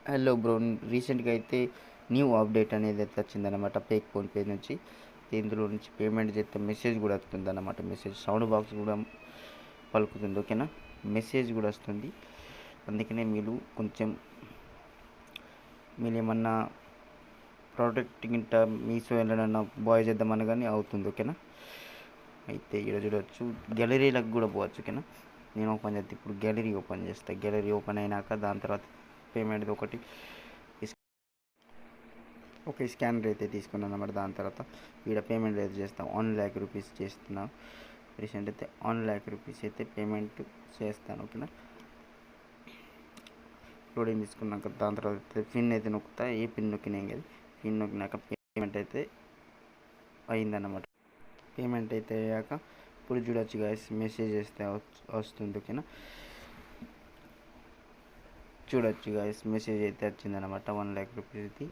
Hello bro. రీసెంట్గా అయితే new update అనేది అయితే వచ్చిందనమాట పేక్ ఫోన్పే నుంచి. ఇందులో నుంచి పేమెంట్ చేస్తే మెసేజ్ కూడా వస్తుంది అన్నమాట. మెసేజ్ సౌండ్ బాక్స్ కూడా పలుకుతుంది, ఓకేనా. మెసేజ్ కూడా వస్తుంది. అందుకనే మీరు ఏమన్నా ప్రోడక్ట్ గింట మీషో వెళ్ళడన్నా బాయ్ చేద్దామని కానీ అవుతుంది, ఓకేనా. అయితే ఇక్కడ చూడవచ్చు, గ్యాలరీలకు కూడా పోవచ్చు, ఓకేనా. నేను ఓపెన్ చేస్తే ఇప్పుడు గ్యాలరీ ఓపెన్ చేస్తాను. గ్యాలరీ ఓపెన్ అయినాక దాని తర్వాత పేమెంట్ ఒకటి ఓకే స్కానర్ అయితే తీసుకున్నాను అన్నమాట. దాని తర్వాత ఇక్కడ పేమెంట్ అయితే చేస్తాం. 1,00,000 రూపీస్ చేస్తున్నాం. రీసెంట్ అయితే 1,00,000 రూపీస్ అయితే పేమెంట్ చేస్తాను, ఓకేనా. లోడింగ్ తీసుకున్నాక దాని తర్వాత పిన్ అయితే నొక్కుతా. ఏ పిన్ నొక్కినాం కదా, పిన్ నొక్కినాక పేమెంట్ అయితే అయిందన్నమాట. పేమెంట్ అయితే అయ్యాక ఇప్పుడు చూడొచ్చు గాయస్, మెసేజ్ చేస్తే వస్తుంది, ఓకేనా. చూడొచ్చు గాయస్, మెసేజ్ అయితే వచ్చిందనమాట. 1,00,000 రూపీస్ది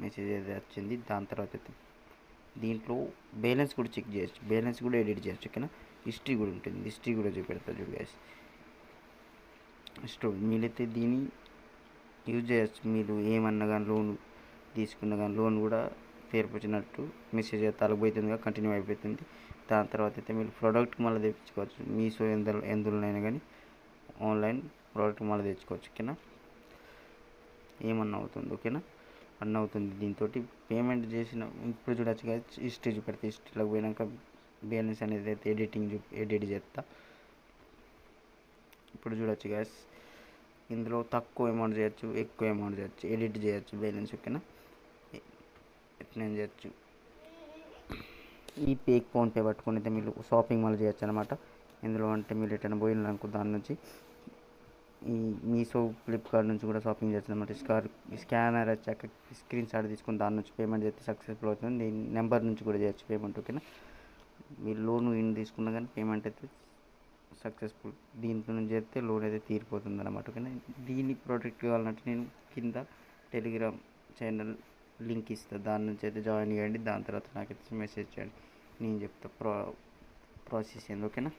మెసేజ్ అయితే వచ్చింది. దాని తర్వాత అయితే దీంట్లో బ్యాలెన్స్ కూడా చెక్ చేయొచ్చు, బ్యాలెన్స్ కూడా ఎడిట్ చేయొచ్చు, ఓకేనా. హిస్టరీ కూడా ఉంటుంది, హిస్టరీ కూడా చూపెడతా చూడు గాయస్. మీరైతే దీన్ని యూజ్ చేయొచ్చు. మీరు ఏమన్నా కానీ లోన్ తీసుకున్న కానీ లోన్ కూడా తీర్పొచ్చినట్టు మెసేజ్ అయితే అలగబోతుందిగా కంటిన్యూ అయిపోతుంది. దాని తర్వాత అయితే మీరు ప్రోడక్ట్ మళ్ళీ తెచ్చుకోవచ్చు. మీషో ఎందులోనైనా కానీ ఆన్లైన్ ప్రోడక్ట్ మళ్ళీ తెచ్చుకోవచ్చు, ఓకేనా. ఏమన్నా అవుతుంది, ఓకేనా. అన్న అవుతుంది. దీంతో పేమెంట్ చేసిన ఇప్పుడు చూడొచ్చు కదా, హిస్టరీ చూపెడితే హిస్టరీలోకి పోయినాక బ్యాలెన్స్ అనేది అయితే ఎడిట్ చేస్తా. ఇప్పుడు చూడొచ్చు గ్యాస్, ఇందులో తక్కువ అమౌంట్ చేయొచ్చు, ఎక్కువ అమౌంట్ చేయొచ్చు, ఎడిట్ చేయొచ్చు బ్యాలెన్స్, ఓకేనా. ఎట్లా చేయొచ్చు. ఈ ఫోన్పే పట్టుకుని అయితే మీరు షాపింగ్ మాల్ చేయొచ్చు అనమాట. ఇందులో అంటే మీరు ఎటైనా పోయినారనుకో దాని నుంచి ఈ మీషో ఫ్లిప్కార్ట్ నుంచి కూడా షాపింగ్ చేయొచ్చు అనమాట. స్కానర్ వచ్చాక స్క్రీన్ షాట్ తీసుకుని దాని నుంచి పేమెంట్ చేస్తే సక్సెస్ఫుల్ అవుతుంది. దీని నెంబర్ నుంచి కూడా చేయొచ్చు పేమెంట్, ఓకేనా. మీరు లోన్ తీసుకున్నా కానీ పేమెంట్ అయితే సక్సెస్ఫుల్. దీంట్లో నుంచి చేస్తే లోన్ అయితే తీరిపోతుంది అనమాట, ఓకేనా. దీని ప్రోడక్ట్ కావాలంటే నేను కింద టెలిగ్రామ్ ఛానల్ లింక్ ఇస్తాను, దాని నుంచి అయితే జాయిన్ చేయండి. దాని తర్వాత నాకైతే మెసేజ్ చేయండి, నేను చెప్తా ప్రాసెస్ ఏంది, ఓకేనా.